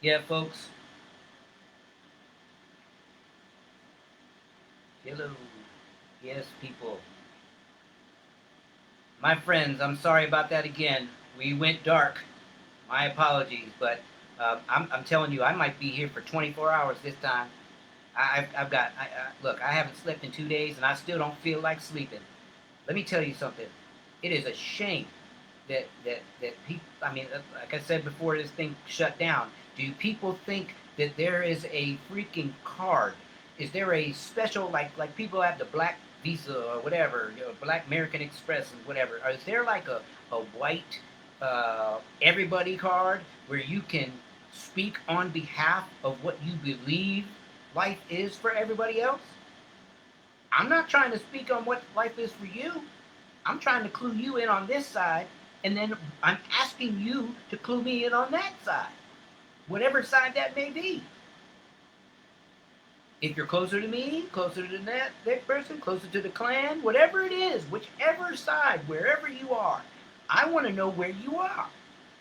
Yeah, folks. Hello. Yes, people. My friends, I'm sorry about that again. We went dark. My apologies, but I'm telling you, I might be here for 24 hours this time. I've got, look, I haven't slept in 2 days and I still don't feel like sleeping. Let me tell you something. It is a shame that people, I mean, like I said before this thing shut down, do people think that there is a freaking card? Is there a special, like people have the black Visa or whatever, black American Express and whatever? Or is there like a white everybody card where you can speak on behalf of what you believe life is for everybody else? I'm not trying to speak on what life is for you. I'm trying to clue you in on this side, and then I'm asking you to clue me in on that side, whatever side that may be. If you're closer to me, closer to that person, closer to the clan, whatever it is, whichever side, wherever you are, I want to know where you are,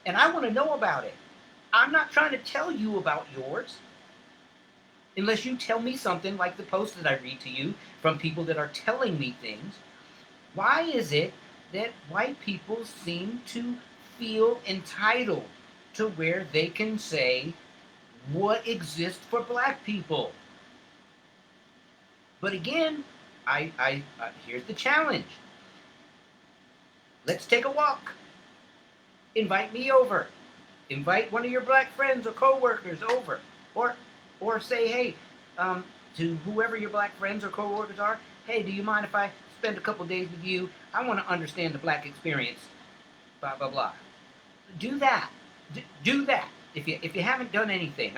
and I want to know about it. I'm not trying to tell you about yours unless you tell me something like the post that I read to you from people that are telling me things. Why is it that white people seem to feel entitled to where they can say what exists for black people? But again, here's the challenge. Let's take a walk. Invite me over. Invite one of your black friends or coworkers over, or or say, hey, to whoever your black friends or coworkers are, hey, do you mind if I spend a couple days with you? I want to understand the black experience. Blah blah blah. Do that. Do that. If you haven't done anything,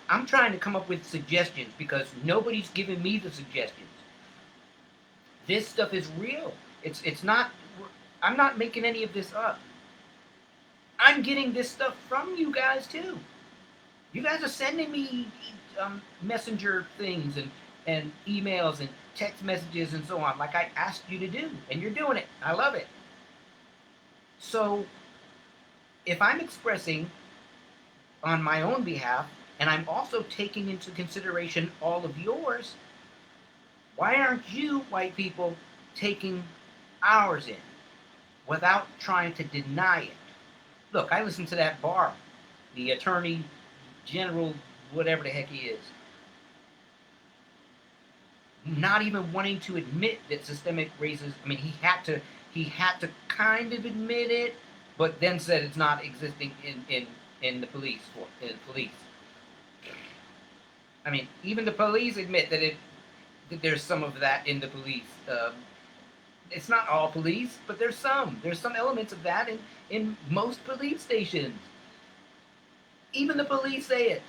I'm trying to come up with suggestions because nobody's giving me the suggestions. This stuff is real. It's not. I'm not making any of this up. I'm getting this stuff from you guys too. You guys are sending me messenger things and emails and text messages and so on, like I asked you to do, and you're doing it. I love it. So if I'm expressing on my own behalf, and I'm also taking into consideration all of yours, why aren't you, white people, taking ours in without trying to deny it? Look, I listened to that bar, the attorney general, whatever the heck he is, not even wanting to admit that systemic racism. I mean, he had to kind of admit it, but then said it's not existing in the police. I mean, even the police admit that there's some of that in the police. It's not all police, but there's some. There's some elements of that in most police stations. Even the police say it.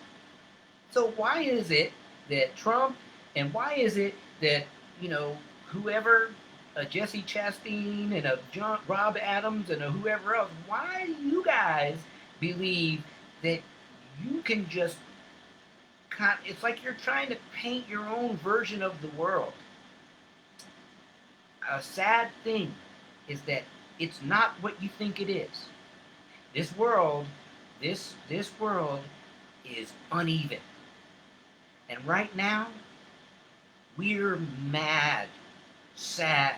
So why is it that Trump, and why is it that, whoever, Jesse Chastain and Rob Adams and whoever else, why do you guys believe that you can just it's like you're trying to paint your own version of the world. A sad thing is that it's not what you think it is. This world, this world is uneven. And right now, we're mad, sad,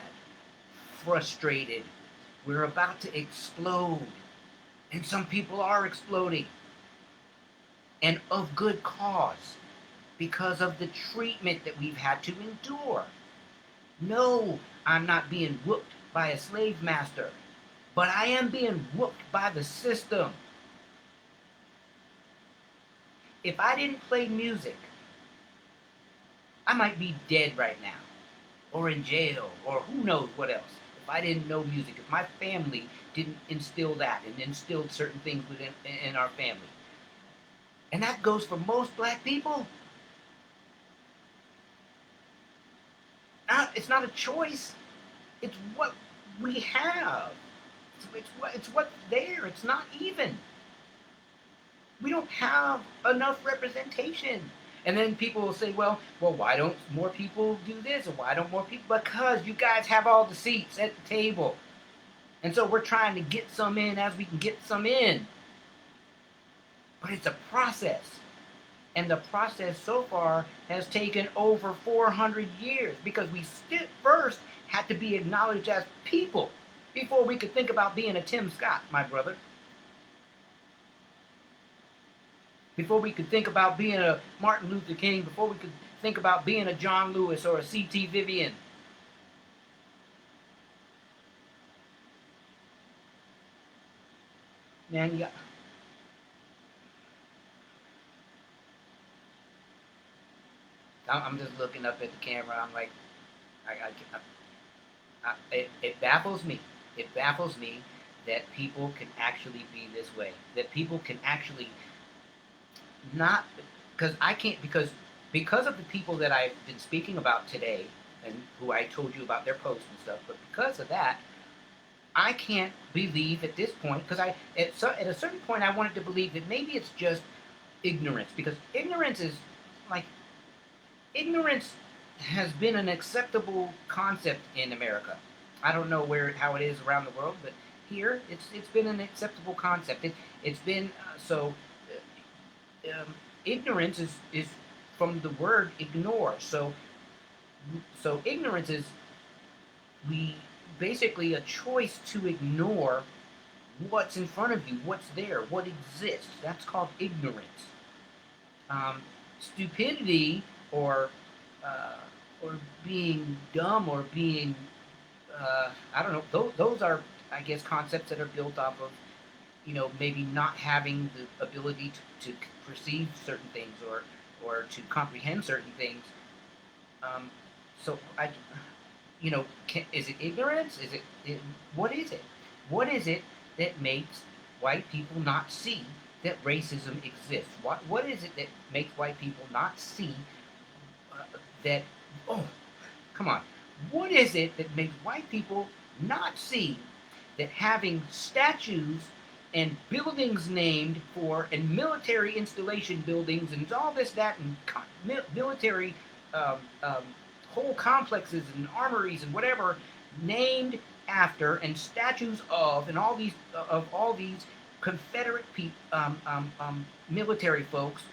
frustrated. We're about to explode. And some people are exploding. And of good cause, because of the treatment that we've had to endure. No, I'm not being whooped by a slave master, but I am being whooped by the system. If I didn't play music, I might be dead right now, or in jail, or who knows what else. If I didn't know music, if my family didn't instill that and instilled certain things within in our family. And that goes for most black people. It's not a choice. It's what we have. It's what's there. It's not even. We don't have enough representation. And then people will say, well, why don't more people do this? Or why don't more people? Because you guys have all the seats at the table. And so we're trying to get some in as we can get some in. but it's a process. And the process so far has taken over 400 years because we first had to be acknowledged as people before we could think about being a Tim Scott, my brother. Before we could think about being a Martin Luther King, before we could think about being a John Lewis or a C.T. Vivian. Man, yeah. I'm just looking up at the camera. I'm like, it baffles me. It baffles me that people can actually be this way. That people can actually not, because I can't, because of the people that I've been speaking about today and who I told you about their posts and stuff, but because of that, I can't believe at this point, because at a certain point I wanted to believe that maybe it's just ignorance, because ignorance is like, ignorance has been an acceptable concept in America. I don't know how it is around the world, but here it's been an acceptable concept. It's been so ignorance is from the word ignore. So ignorance is we basically a choice to ignore what's in front of you, what's there, what exists. That's called ignorance. Stupidity or uh, or being dumb or being I don't know. Those are, I guess, concepts that are built off of maybe not having the ability to perceive certain things or to comprehend certain things. Um, so is it ignorance? What is it? What is it that makes white people not see that racism exists? What is it that makes white people not see that? Oh, come on. What is it that makes white people not see that having statues and buildings named for and military installation buildings and all this, that, and military um, um, whole complexes and armories and whatever named after and statues of and all these Confederate military folks?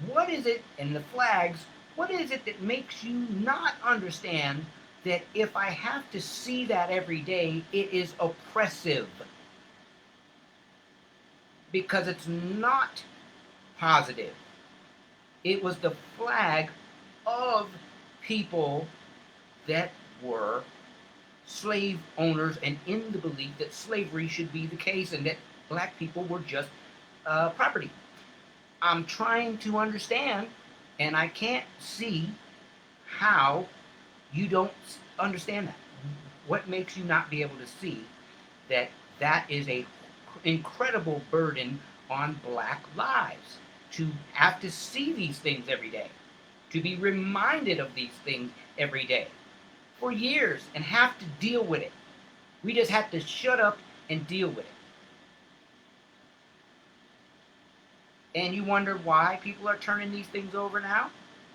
What is it, and the flags, what is it that makes you not understand that if I have to see that every day, it is oppressive? Because it's not positive. It was the flag of people that were slave owners and in the belief that slavery should be the case and that black people were just property. I'm trying to understand, and I can't see how you don't understand that. What makes you not be able to see that that is a incredible burden on black lives, to have to see these things every day, to be reminded of these things every day for years and have to deal with it. We just have to shut up and deal with it. And you wonder why people are turning these things over now?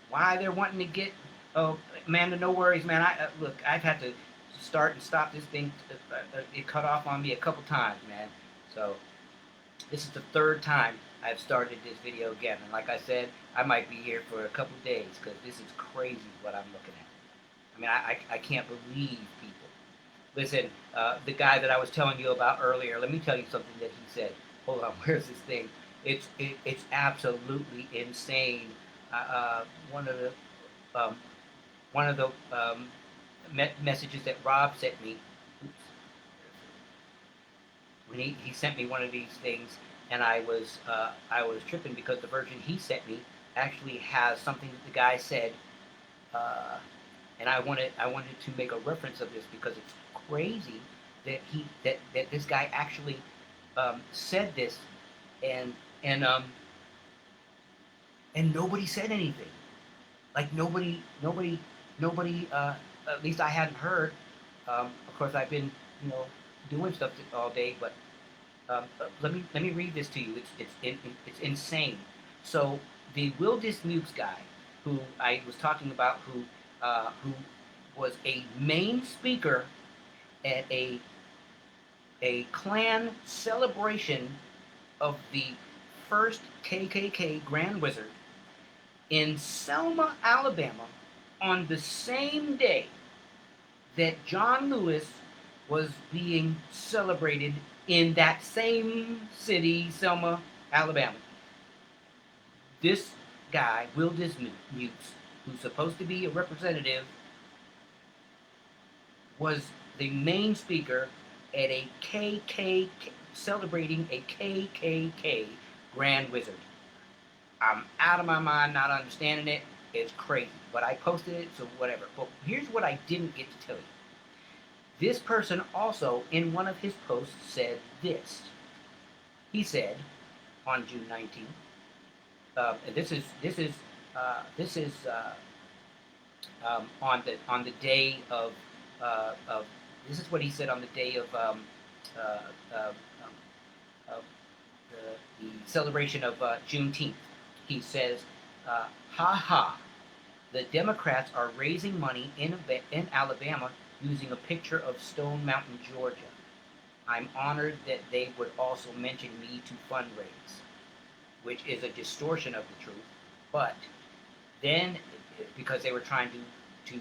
Why they're wanting to get, oh, Amanda, no worries, man. Look, I've had to start and stop this thing. It cut off on me a couple times, man. So this is the third time I've started this video again. And like I said, I might be here for a couple days because this is crazy what I'm looking at. I mean, I can't believe people. Listen, the guy that I was telling you about earlier, let me tell you something that he said. Hold on, where's this thing? It's absolutely insane. One of the messages that Rob sent me. Oops, when he sent me one of these things, and I was tripping because the version he sent me actually has something that the guy said, and I wanted to make a reference of this because it's crazy that that this guy actually said this, and nobody said anything. Like nobody. At least I hadn't heard. Of course, I've been doing stuff all day, but let me read this to you. It's insane. So the Will Dismukes guy, who I was talking about, who was a main speaker at a Klan celebration of the first KKK Grand Wizard in Selma, Alabama, on the same day that John Lewis was being celebrated in that same city, Selma, Alabama. This guy, Will Dismukes, who's supposed to be a representative, was the main speaker at a KKK, celebrating a KKK Grand Wizard. I'm out of my mind not understanding it. It's crazy. But I posted it, so whatever. But here's what I didn't get to tell you. This person also, in one of his posts, said this. He said on June 19th, this is on the day of this is what he said on the day of the celebration of Juneteenth. He says, "Ha ha, the Democrats are raising money in Alabama using a picture of Stone Mountain, Georgia. I'm honored that they would also mention me to fundraise," which is a distortion of the truth. But then, because they were trying to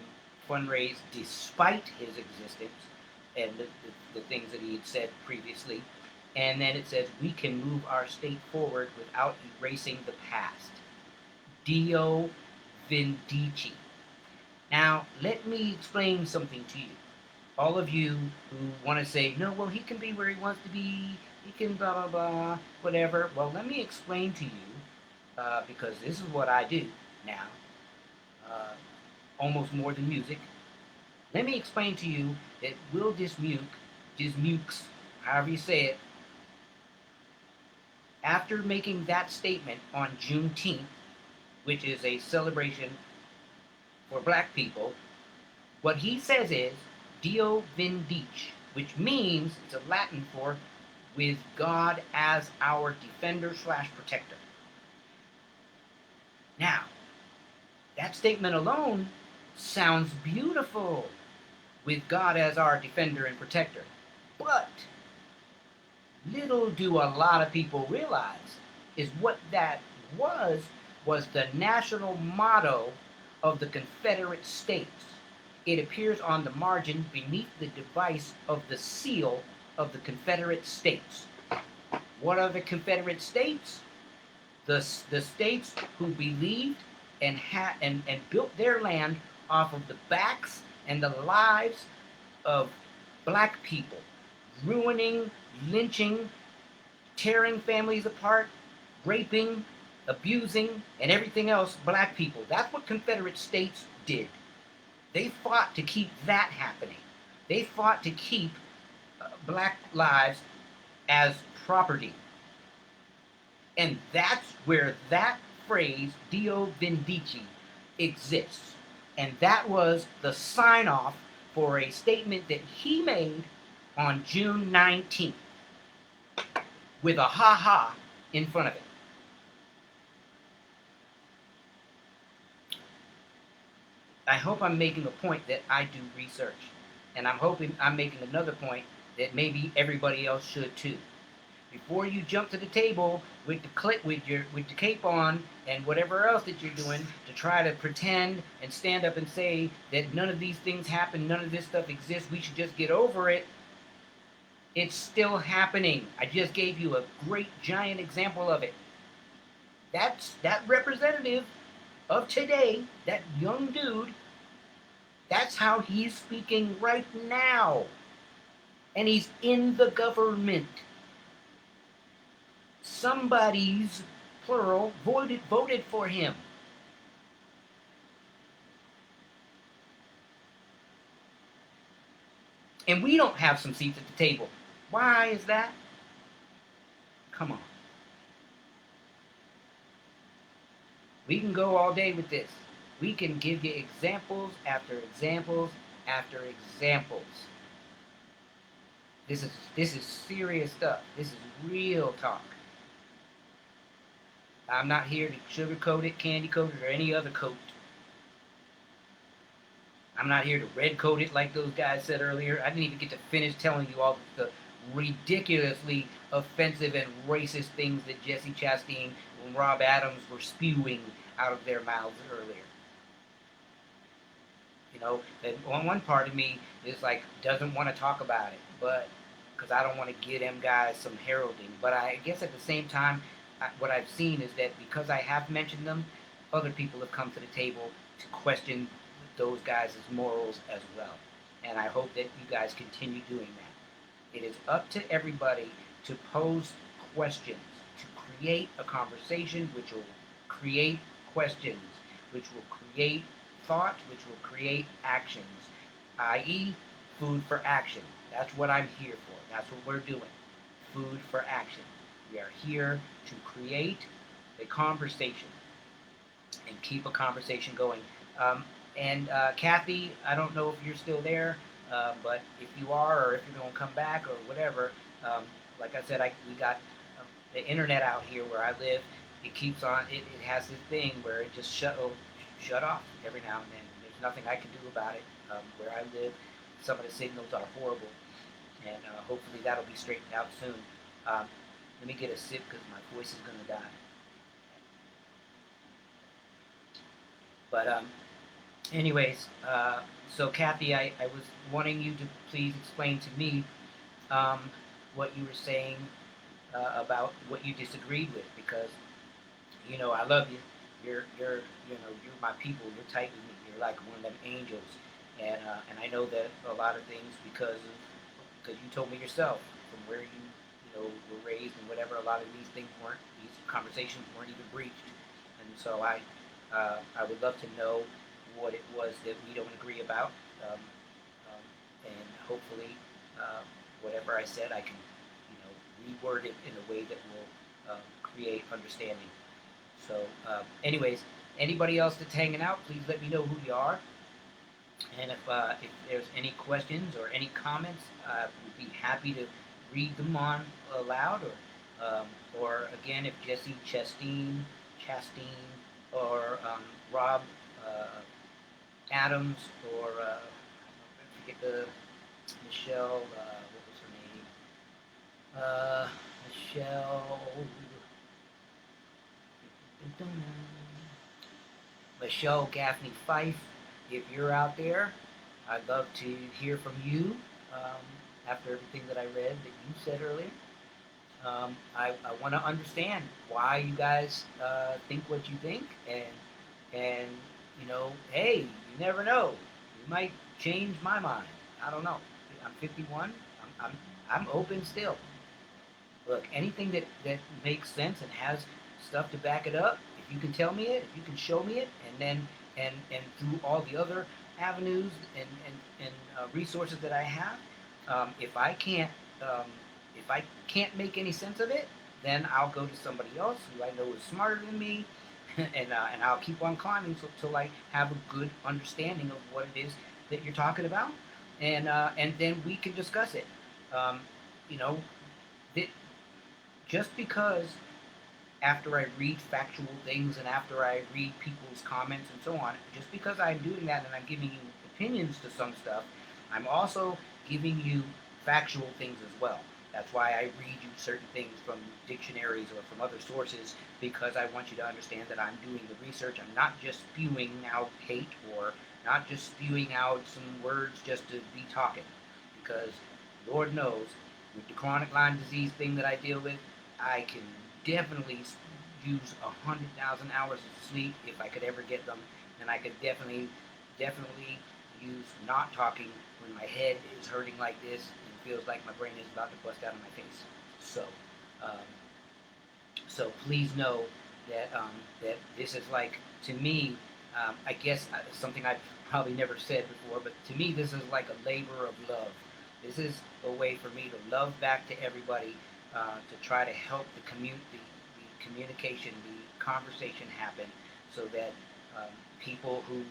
fundraise despite his existence and the things that he had said previously, and then it says, "We can move our state forward without erasing the past." Dio Vindici. Now, let me explain something to you. All of you who want to say, no, well, he can be where he wants to be, he can blah, blah, blah, whatever. Well, let me explain to you, because this is what I do now, almost more than music. Let me explain to you that Will Dismukes, however you say it, after making that statement on Juneteenth, which is a celebration for black people, what he says is Dio Vindice, which means, it's a Latin for with God as our defender/protector. Now, that statement alone sounds beautiful, with God as our defender and protector. But little do a lot of people realize is what that was the national motto of the Confederate States. It appears on the margin beneath the device of the seal of the Confederate States. What are the Confederate States? The states who believed and built their land off of the backs and the lives of black people, ruining, lynching, tearing families apart, raping, abusing, and everything else black people. That's what Confederate States did. They fought to keep that happening. They fought to keep black lives as property. And that's where that phrase, Dio Vindici, exists. And that was the sign-off for a statement that he made on June 19th with a ha-ha in front of it. I hope I'm making a point that I do research. And I'm hoping I'm making another point that maybe everybody else should too. Before you jump to the table with the cape on and whatever else that you're doing to try to pretend and stand up and say that none of these things happen, none of this stuff exists, we should just get over it. It's still happening. I just gave you a great giant example of it. That representative of today, that young dude, that's how he's speaking right now. And he's in the government. Somebody's, plural, voted for him. And we don't have some seats at the table. Why is that? Come on. We can go all day with this. We can give you examples after examples after examples. This is serious stuff. This is real talk. I'm not here to sugarcoat it, candy coat it, or any other coat. I'm not here to red coat it like those guys said earlier. I didn't even get to finish telling you all ridiculously offensive and racist things that Jesse Chastain and Rob Adams were spewing out of their mouths earlier. You know, that one part of me is like doesn't want to talk about it, but because I don't want to give them guys some heralding. But I guess at the same time, what I've seen is that because I have mentioned them, other people have come to the table to question those guys' morals as well. And I hope that you guys continue doing that. It is up to everybody to pose questions, to create a conversation which will create questions, which will create thought, which will create actions, i.e., food for action. That's what I'm here for. That's what we're doing. Food for action. We are here to create a conversation and keep a conversation going. And Kathy, I don't know if you're still there, but if you are, or if you're going to come back, or whatever, like I said, we got the internet out here where I live. It keeps on. It has this thing where it just shut off every now and then. There's nothing I can do about it. Where I live, some of the signals are horrible, and hopefully that'll be straightened out soon. Let me get a sip because my voice is going to die. But anyways, so Kathy, I was wanting you to please explain to me what you were saying about what you disagreed with, because you know I love you. You're my people. You're tight with me. You're like one of them angels, and I know that a lot of things because you told me yourself from where you were raised and whatever. A lot of these conversations weren't even breached, and so I would love to know what it was that we don't agree about, and hopefully whatever I said I can reword it in a way that will create understanding. So anyways, anybody else that's hanging out, please let me know who you are. And if there's any questions or any comments, we'd be happy to read them on aloud. Or again, if Jesse Chastain, or Rob Adams, or I forget Michelle, what was her name? Michelle Gaffney Fife, if you're out there, I'd love to hear from you after everything that I read that you said earlier. I want to understand why you guys think what you think, and hey, you never know, you might change my mind. I don't know. I'm 51. I'm open still. Look, anything that makes sense and has stuff to back it up, if you can tell me it, if you can show me it, and then and through all the other avenues and resources that I have, if I can't make any sense of it, then I'll go to somebody else who I know is smarter than me, and I'll keep on climbing till I have a good understanding of what it is that you're talking about, and then we can discuss it. That just because after I read factual things and after I read people's comments and so on, just because I'm doing that and I'm giving you opinions to some stuff, I'm also giving you factual things as well. That's why I read you certain things from dictionaries or from other sources, because I want you to understand that I'm doing the research. I'm not just spewing out hate or not just spewing out some words just to be talking, because Lord knows with the chronic Lyme disease thing that I deal with, I can definitely use 100,000 hours of sleep if I could ever get them, and I could definitely use not talking when my head is hurting like this and feels like my brain is about to bust out of my face. So please know that that this is like, to me, I guess something I've probably never said before, but to me this is like a labor of love. This is a way for me to love back to everybody, to try to help the communication, the conversation happen, so that people who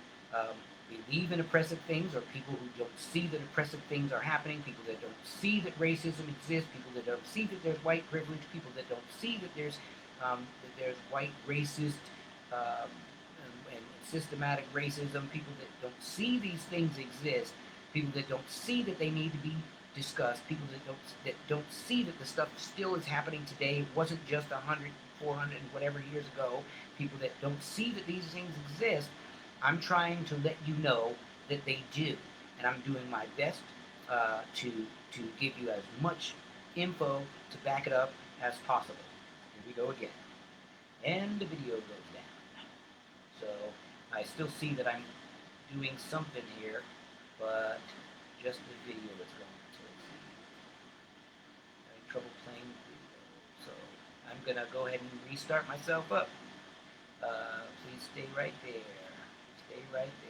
believe in oppressive things, or people who don't see that oppressive things are happening, people that don't see that racism exists, people that don't see that there's white privilege, people that don't see that there's white racist and systematic racism, people that don't see these things exist, people that don't see that they need to be discuss, people that don't see that the stuff still is happening today. It wasn't just 100, 400, and whatever years ago. People that don't see that these things exist, I'm trying to let you know that they do, and I'm doing my best to give you as much info to back it up as possible. Here we go again, and the video goes down. So I still see that I'm doing something here, but just the video that's going. So let's see. Having trouble playing the video. So I'm gonna go ahead and restart myself up. Please stay right there. Stay right there.